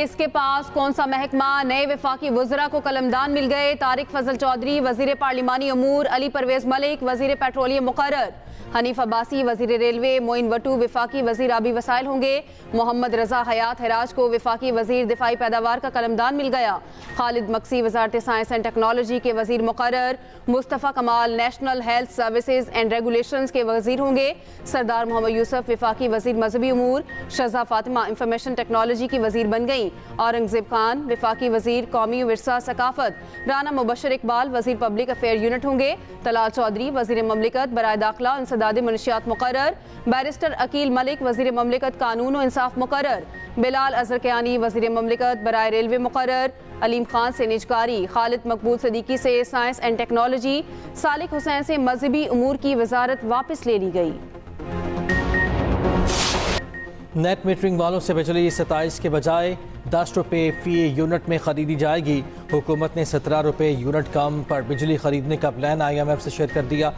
किसके पास कौन सा महकमा, नए वफाकी वज़रा को कलमदान मिल गए। तारिक फजल चौधरी वजीर पार्लिमानी अमूर, अली परवेज मलिक वजीर पेट्रोलियम मुकर्रर, हनीफ अब्बासी वजीर रेलवे, मोइन वटू विफाकी वजीर आबी वसाइल होंगे। मोहम्मद रजा हयात हराज को विफाकी वजीर दिफाई पैदावार का कलमदान मिल गया। खालिद मक्सी वजारत साइंस एंड टेक्नोलॉजी के वजीर मुकर्रर। मुस्तफ़ा कमाल national health services and regulations के वजीर होंगे। सरदार मोहम्मद यूसुफ विफाकी वजीर मजहबी अमूर, शहजा फातिमा इंफॉर्मेशन टेक्नोलॉजी की वजीर बन गई। औरंगजेब खान विफाकी वजीर कौमी विरसा सकाफत, राना मुबशर इकबाल वजीर पब्लिक अफेयर यूनिट होंगे। तलाल चौधरी वजीर ममलिकत बराए दाखिला इंसदाद मनशियात मुकर्रर। बैरिस्टर अकील मलिक वजीर ममलिकत कानून और इंसाफ मुकर्रर। बिलाल अजहर कयानी वजीर ममलिकत बराए रेलवे मुकर्रर। अलीम खान से निजकारी, खालिद मकबूल सदीकी से science and technology, Salik Hussain से मजहबी उमूर की वजारत वापस ले ली गई। नेट मीटरिंग वालों से बिजली 27 के बजाय 10 रुपये फ़ी यूनिट में ख़रीदी जाएगी। हुकूमत ने 17 रुपये यूनिट कम पर बिजली ख़रीदने का प्लान IMF से शेयर कर दिया।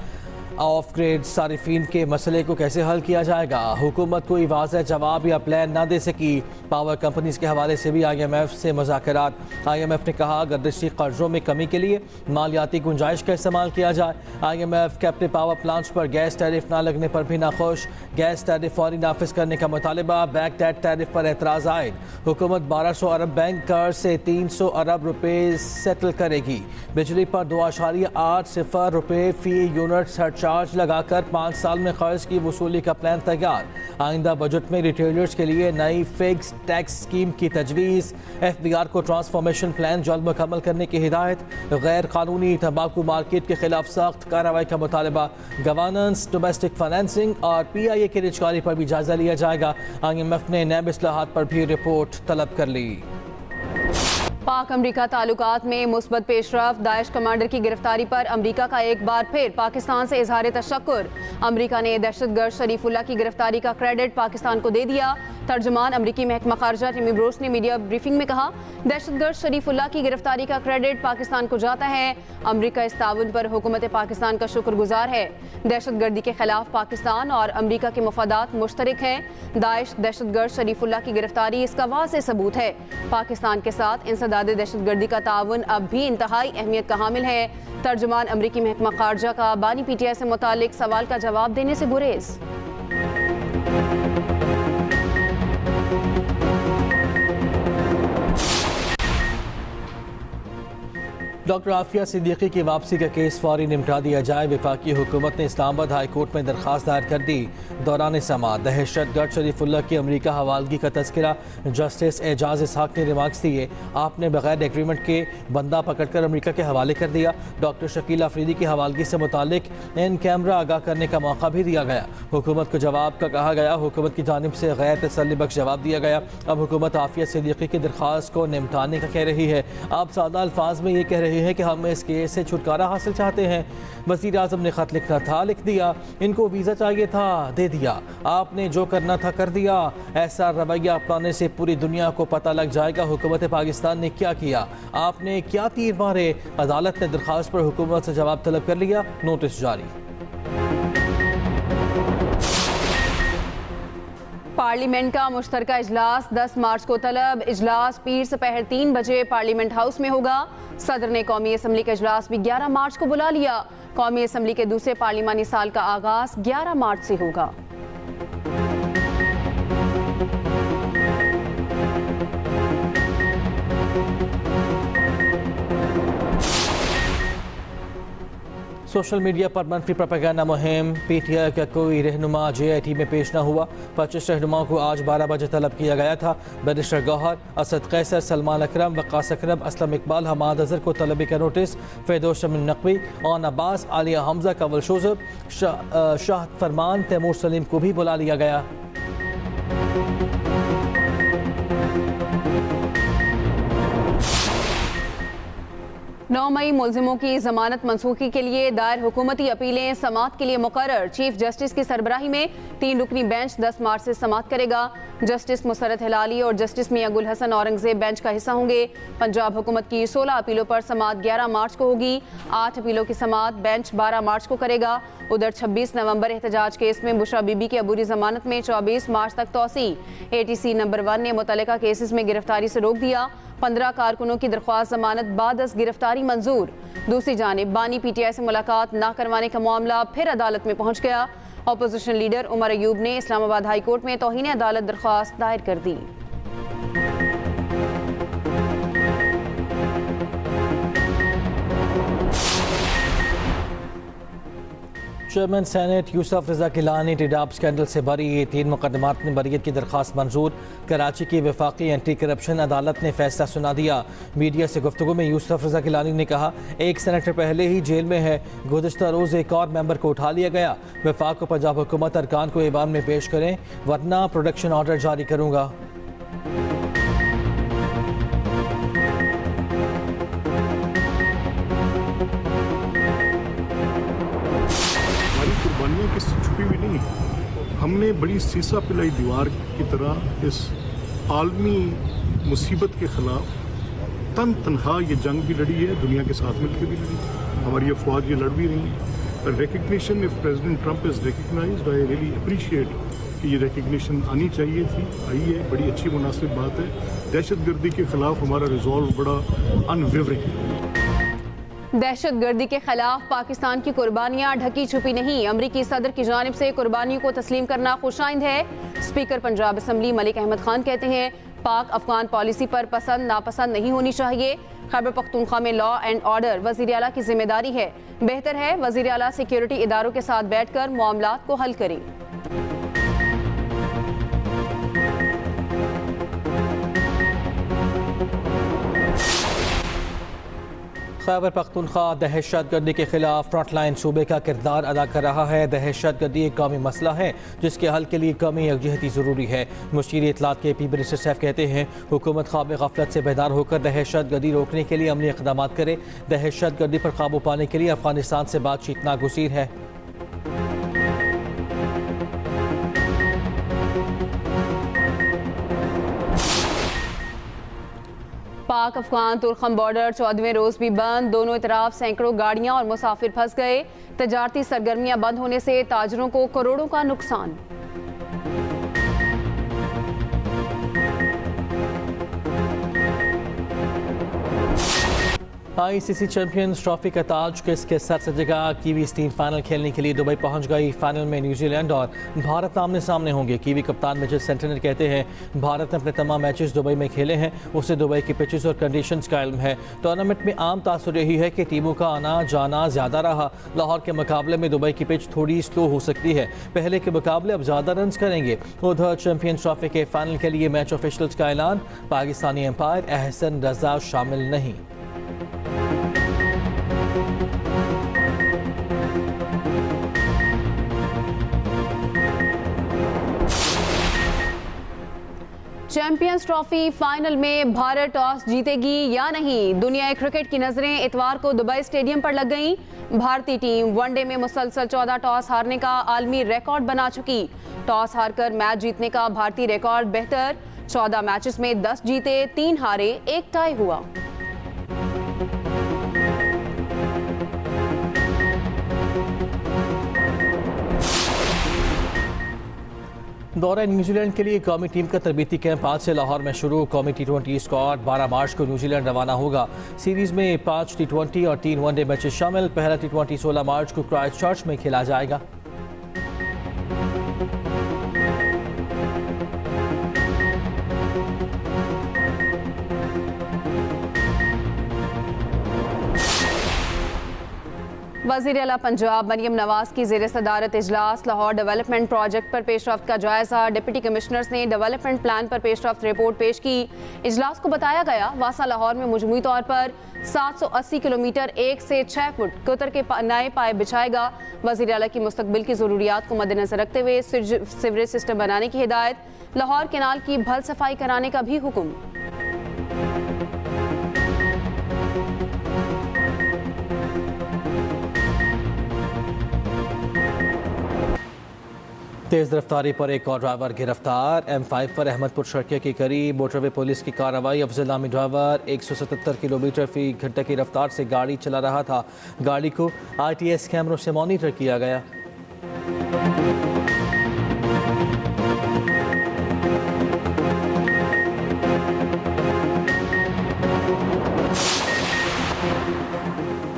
ऑफ ग्रेड सारिफीन के मसले को कैसे हल किया जाएगा, हुकूमत कोई वाज़ेह जवाब या प्लान ना दे सकी। पावर कंपनीज के हवाले से भी IMF से मुज़ाकरात। IMF ने कहा गर्दिशी कर्जों में कमी के लिए मालियाती गुंजाइश का इस्तेमाल किया जाए। IMF कैप्टिव पावर प्लांट्स पर गैस टैरिफ ना लगने पर भी नाखुश। गैस टैरिफ फौरी नाफिज करने का मुतालबा। बैक डेट टैरिफ पर एतराज़ आए। हुकूमत 1200 अरब बैंक कर्ज से 300 अरब रुपये सेटल करेगी। बिजली पर 2.80 रुपये फ़ी यूनिट चार्ज लगाकर 5 साल में कर्ज की वसूली का प्लान तैयार। आइंदा बजट में रिटेलर्स के लिए नई फिक्स टैक्स स्कीम की तजवीज़। FBR को ट्रांसफॉर्मेशन प्लान जल्द मुकम्मल करने की हिदायत। गैर कानूनी तंबाकू मार्केट के खिलाफ सख्त कार्रवाई का मुतालबा। गवर्नेंस, डोमेस्टिक फाइनेंसिंग और PIA की निजकारी पर भी जायजा लिया जाएगा। IMF ने नैब इस्लाहात पर भी रिपोर्ट तलब कर ली। पाक अमरीका ताल्लुकात में मुस्बत पेशरफ। दाइश कमांडर की गिरफ्तारी पर अमरीका का एक बार फिर पाकिस्तान से इजहार तशक्कुर। अमरीका ने दहशतगर्द शरीफुल्लाह की गिरफ्तारी का क्रेडिट पाकिस्तान को दे दिया। तर्जुमान अमरीकी महकमा खारजा टिमी ब्रोस ने मीडिया ब्रीफिंग में कहा दहशतगर्द शरीफुल्लाह की गिरफ्तारी का क्रेडिट पाकिस्तान को जाता है। अमरीका इस ताउन पर हुकूमत पाकिस्तान का शुक्रगुजार है। दहशतगर्दी के खिलाफ पाकिस्तान और अमरीका के मफादात मुश्तरक हैं। दाइश दहशतगर्द शरीफुल्लाह की गिरफ्तारी इसका वाज़ेह सबूत है। पाकिस्तान के साथ इंसदाद दहशतगर्दी का ताउन अब भी इंतहाई अहमियत का हामिल है। तर्जुमान अमरीकी महकमा खारजा का बानी PTI से मुतालिक सवाल का जवाब देने से गुरेज। डॉक्टर आफिया सिद्दीकी की वापसी का केस फौरी निपटा दिया जाए। वफाकी हुकूमत ने इस्लामाबाद हाई कोर्ट में दरख्वास्त दायर कर दी। दौरान समाअत दहशतगर्द शरीफुल्लाह की अमरीका हवालगी का तस्करा। जस्टिस एजाज इसहाक ने रिमार्क्स दिए आपने बगैर एग्रीमेंट के बंदा पकड़कर अमरीका के हवाले कर दिया। डॉक्टर शकील अफरीदी की हवालगी से मुतालिक इन कैमरा आगाह करने का मौका भी दिया गया। हुकूमत को जवाब का कहा गया। हुकूमत की जानिब से गैर तसल्ली बख्श जवाब दिया गया। अब हुकूमत आफिया सिद्दीकी की दरख्वास्त को निपटाने का कह रही है। आप सादा अल्फाज में ये कह रही है कि हम इस केस से छुटकारा हासिल चाहते हैं। वज़ीर आज़म ने खत लिखना था, लिख दिया। इनको वीज़ा चाहिए था, दे दिया। आपने जो करना था कर दिया। ऐसा रवैया अपनाने से पूरी दुनिया को पता लग जाएगा हुकूमत पाकिस्तान ने क्या किया। आपने क्या तीर मारे। अदालत ने दरख्वास्त पर हुकूमत से जवाब तलब कर लिया। नोटिस जारी। पार्लियामेंट का मुश्तरका इजलास 10 मार्च को तलब। इजलास पीर सपहर 3 बजे पार्लियामेंट हाउस में होगा। सदर ने कौमी असम्बली का इजलास भी 11 मार्च को बुला लिया। कौमी असम्बली के दूसरे पार्लिमानी साल का आगाज 11 मार्च से होगा। सोशल मीडिया पर मनफी प्रोपेगेंडा मुहिम। PTI का कोई रहनुमा JIT में पेश न हुआ। 25 रहनुमाओं को आज 12 बजे तलब किया गया था। बैरिस्टर गौहर, असद कैसर, सलमान अकरम, वक्कास अकरम, असलम इकबाल, हमाद अजहर को तलबी का नोटिस। फिरदौस शमीम नकवी, ऑन अब्बास, आलिया हमजा, कंवल शोजब, शाहद फरमान, तैमूर सलीम को भी बुला लिया गया। 9 मई मुलजिमों की जमानत मनसूखी के लिए दायर हुकूमती अपीलें समाअत के लिए मुकर्रर। चीफ जस्टिस की सरबराही में 3 रुकनी बेंच 10 मार्च से समाअत करेगा। जस्टिस मुसरत हिलाली और जस्टिस मियां गुल हसन औरंगजेब बेंच का हिस्सा होंगे। पंजाब हुकूमत की 16 अपीलों पर समाअत 11 मार्च को होगी। 8 अपीलों की समाअत बेंच 12 मार्च को करेगा। उधर 26 नवंबर एहतजाज केस में बुशरा बीबी की अबूरी जमानत में 24 मार्च तक तोसी। ATC नंबर 1 ने मुतल्लिका केसेस में गिरफ्तारी से रोक दिया। 15 कारकुनों की दरख्वास्त जमानत बादस गिरफ्तारी मंजूर। दूसरी जानिब बानी PTI से मुलाकात ना करवाने का मामला फिर अदालत में पहुंच गया। अपोजिशन लीडर उमर अयूब ने इस्लामाबाद हाई कोर्ट में तौहीन अदालत दरख्वास्त दायर कर दी। चेयरमैन सेनेट यूसुफ रजा गिलानी टेडाब स्कैंडल से बरी। 3 मुकदमात में बरीयत की दरख्वास्त मंजूर। कराची की वफाकी एंटी करप्शन अदालत ने फैसला सुना दिया। मीडिया से गुफ्तगू में यूसुफ रजा गिलानी ने कहा, एक सेनेटर पहले ही जेल में है। गुज़िश्ता रोज़ एक और मेंबर को उठा लिया गया। वफाक को पंजाब हुकूमत अरकान को ऐवान में पेश करें वरना प्रोटेक्शन ऑर्डर जारी करूँगा। किसी छुपी हुई नहीं है। हमने बड़ी सीसा पिलाई दीवार की तरह इस आलमी मुसीबत के खिलाफ तनहा ये जंग भी लड़ी है, दुनिया के साथ मिलकर भी लड़ी। हमारी अफवाज ये लड़ भी रही है। Recognition if President Trump is recognised, I really appreciate कि ये रिकग्निशन आनी चाहिए थी, आई है, बड़ी अच्छी मुनासिब बात है। दहशतगर्दी के खिलाफ हमारा रिजॉल्व बड़ा अनवेवरिंग है। दहशतगर्दी के खिलाफ पाकिस्तान की कुर्बानियां ढकी छुपी नहीं। अमरीकी सदर की जानिब से कुर्बानियों को तस्लीम करना खुशाइंद है। स्पीकर पंजाब असम्बली मलिक अहमद खान कहते हैं, पाक अफगान पॉलिसी पर पसंद नापसंद नहीं होनी चाहिए। खैबर पख्तूनख्वा में लॉ एंड ऑर्डर वज़ीर आला की जिम्मेदारी है। बेहतर है वज़ीर आला सिक्योरिटी इदारों के साथ बैठकर मामलात को हल करें। खैबर पख्तूनख्वा दहशतगर्दी के खिलाफ फ्रंटलाइन सूबे का किरदार अदा कर रहा है। दहशतगर्दी एक कौमी मसला है जिसके हल के लिए कौमी यकजहती ज़रूरी है। मुशीर इत्तलात के पी मिनिस्टर सैफ कहते हैं, हुकूमत ख्वाब गफलत से बेदार होकर दहशतगर्दी रोकने के लिए अमली इक़दामात करे। दहशतगर्दी पर काबू पाने के लिए अफगानिस्तान से बातचीत नागुज़ीर है। पाक अफगान तुर्खम बॉर्डर 14वें रोज भी बंद। दोनों तरफ सैकड़ों गाड़ियां और मुसाफिर फंस गए। तजारती सरगर्मियां बंद होने से ताजरों को करोड़ों का नुकसान। ICC चैंपियंस ट्रॉफी का ताज किसके सर सजेगा। कीवीज टीम फाइनल खेलने के लिए दुबई पहुंच गई। फाइनल में न्यूजीलैंड और भारत आमने सामने होंगे। कीवी कप्तान मिचेल सेंटनर कहते हैं, भारत ने अपने तमाम मैचेस दुबई में खेले हैं, उससे दुबई की पिचेस और कंडीशंस का इल्म है। टूर्नामेंट में आम तासुर यही है कि टीमों का आना जाना ज़्यादा रहा। लाहौर के मुकाबले में दुबई की पिच थोड़ी स्लो हो सकती है। पहले के मुकाबले अब ज़्यादा रन करेंगे। उधर चैंपियंस ट्रॉफी के फाइनल के लिए मैच ऑफिशियल्स का ऐलान, पाकिस्तानी एम्पायर एहसन रजा शामिल नहीं। चैंपियंस ट्रॉफी फाइनल में भारत टॉस जीतेगी या नहीं। दुनिया क्रिकेट की नजरें इतवार को दुबई स्टेडियम पर लग गईं। भारतीय टीम वनडे में मुसलसल 14 टॉस हारने का आलमी रिकॉर्ड बना चुकी। टॉस हारकर मैच जीतने का भारतीय रिकॉर्ड बेहतर। 14 मैचेस में 10 जीते, 3 हारे, 1 टाई हुआ। दौरा न्यूजीलैंड के लिए कौमी टीम का तरबीती कैंप आज से लाहौर में शुरू। कौमी T20 स्क्वाड 12 मार्च को न्यूजीलैंड रवाना होगा। सीरीज में 5 T20 और 3 वनडे मैचेस शामिल। पहला T20 16 मार्च को क्राइस्टचर्च में खेला जाएगा। वज़ीर आला पंजाब मरियम नवाज की ज़ेर सदारत इजलास। लाहौर डेवलपमेंट प्रोजेक्ट पर पेशरफ्त का जायजा। डिप्टी कमिश्नर्स ने डेवलपमेंट प्लान पर पेशरफ्त रिपोर्ट पेश की। इजलास को बताया गया, वासा लाहौर में मजमूई तौर पर 780 किलोमीटर 1 से 6 फुट कोतर के नए पाए बिछाएगा। वज़ीर आला की मुस्तकबिल की ज़रूरियात को मद्देनजर रखते हुए सीवरेज सिस्टम बनाने की हिदायत। लाहौर केनाल की भल सफाई कराने का भी हुक्म। तेज़ रफ्तारी पर एक और ड्राइवर गिरफ्तार। M5 पर अहमदपुर सड़क के करीब मोटरवे पुलिस की कार्रवाई। अफजल नामी ड्राइवर 177 किलोमीटर फी घंटे की रफ्तार से गाड़ी चला रहा था। गाड़ी को ITS कैमरों से मॉनिटर किया गया।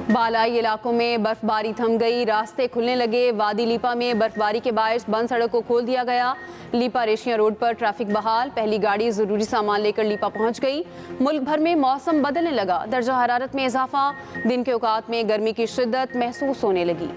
बालाई इलाकों में बर्फबारी थम गई, रास्ते खुलने लगे। वादी लीपा में बर्फबारी के बायस बंद सड़क को खोल दिया गया। लीपा रेशिया रोड पर ट्रैफिक बहाल। पहली गाड़ी जरूरी सामान लेकर लीपा पहुंच गई। मुल्क भर में मौसम बदलने लगा। दर्जा हरारत में इजाफा। दिन के औकात में गर्मी की शिद्दत महसूस होने लगी।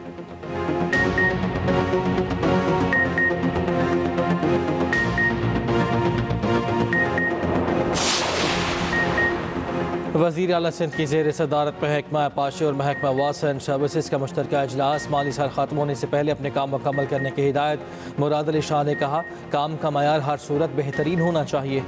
वज़ीर आला सिंध की ज़ेर सदारत महकमा पाशी और महकमा वाटर एंड सर्विसेज का मुश्तरका इजलास। माली साल ख़त्म होने से पहले अपने काम मुकम्मल करने की हिदायत। मुराद अली शाह ने कहा, काम का मयार हर सूरत बेहतरीन होना चाहिए।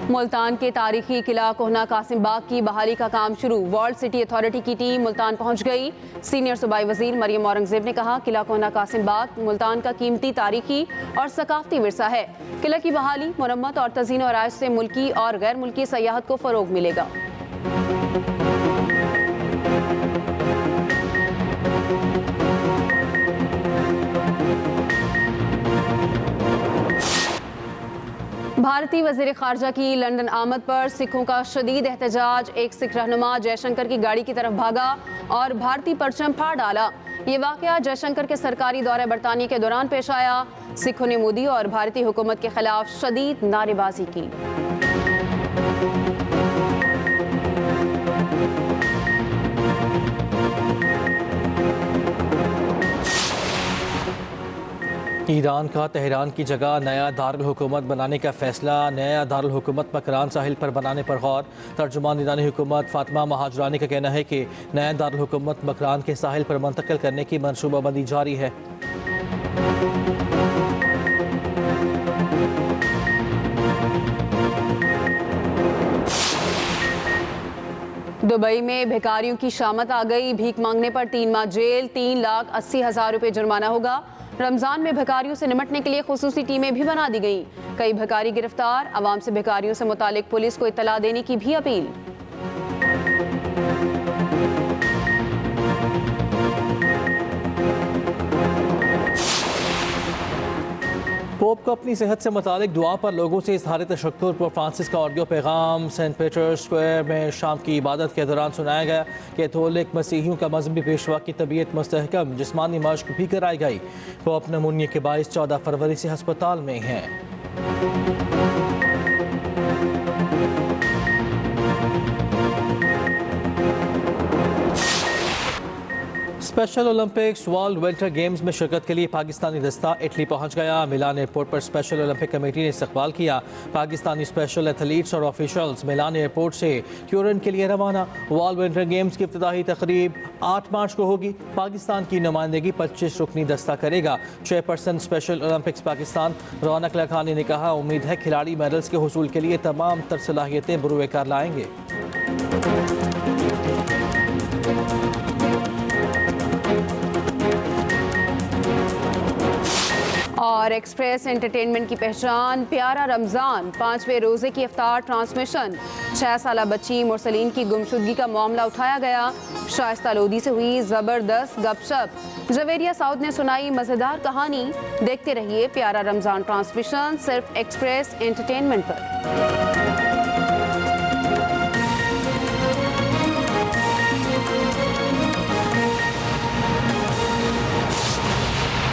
मुल्तान के तारीखी किला कोहना कासिम बाग की बहाली का काम शुरू। वर्ल्ड सिटी अथॉरिटी की टीम मुल्तान पहुंच गई। सीनियर सूबाई वजीर मरियम औरंगजेब ने कहा, किला कोहना कासिम बाग मुल्तान का कीमती तारीखी और सकाफती विरसा है। किला की बहाली, मुरम्मत और तज़ीन और आराइश से मुल्की और गैर मुल्की सयाहत को फ़रोग मिलेगा। भारतीय वज़ीर ख़ारजा की लंदन आमद पर सिखों का शदीद एहतजाज। एक सिख रहनुमा जयशंकर की गाड़ी की तरफ भागा और भारतीय परचम फाड़ डाला। ये वाक़या जयशंकर के सरकारी दौरे बरतानिया के दौरान पेश आया। सिखों ने मोदी और भारतीय हुकूमत के खिलाफ शदीद नारेबाजी की। ईरान का तेहरान की जगह नया दारुल हुकूमत बनाने का फैसला। नया दारुल हुकूमत मकरान साहिल पर बनाने पर गौर। तर्जुमान ईरानी हुकूमत फातिमा महाजरानी का कहना है कि नया दारुल हुकूमत मकरान के साहिल पर मुंतकिल करने की मनसूबाबंदी जारी है। दुबई में भिखारियों की शामत आ गई। भीख मांगने पर 3 माह जेल, 3,80,000 रुपये जुर्माना होगा। रमजान में भिखारियों से निपटने के लिए खुसूसी टीमें भी बना दी गई। कई भिखारी गिरफ्तार। अवाम से भिखारियों से मुतालिक पुलिस को इत्तला देने की भी अपील। पोप को अपनी सेहत से मुतालिक दुआ पर लोगों से इज़हार तशक्कुर। पोप फ्रांसिस का ऑडियो पैगाम सेंट पीटर्स स्क्वायर में शाम की इबादत के दौरान सुनाया गया। कैथोलिक मसीहियों का मजहबी पेशवा की तबीयत मुस्तहकम, जिस्मानी मशक भी कराई गई। पोप नमूनिया के बाइस 14 फरवरी से हस्पताल में हैं। Special Olympics world winter games में शिरकत के लिए पाकिस्तानी दस्ता इटली पहुंच गया। मिलान एयरपोर्ट पर स्पेशल ओलंपिक कमेटी ने इस्तकबाल किया। पाकिस्तानी स्पेशल एथलीट्स और ऑफिशियल्स मिलान एयरपोर्ट से ट्यूरिन के लिए रवाना। वर्ल्ड विंटर गेम्स की इफ्तिताही तकरीब 8 मार्च को होगी। पाकिस्तान की नुमाइंदगी 25 रुकनी दस्ता करेगा। चेयरपर्सन स्पेशल ओलंपिक्स पाकिस्तान रौनक लखानी ने कहा, उम्मीद है खिलाड़ी मेडल्स के हुसूल के लिए तमाम तर सलाहियतें बुरुए कार लाएंगे। और एक्सप्रेस एंटरटेनमेंट की पहचान प्यारा रमज़ान 5वें रोज़े की इफ्तार ट्रांसमिशन। 6 साला बच्ची मुरसलीन की गुमशुदगी का मामला उठाया गया। शाइस्ता लोधी से हुई ज़बरदस्त गपशप। जवेरिया साउद ने सुनाई मज़ेदार कहानी। देखते रहिए प्यारा रमज़ान ट्रांसमिशन सिर्फ एक्सप्रेस एंटरटेनमेंट पर।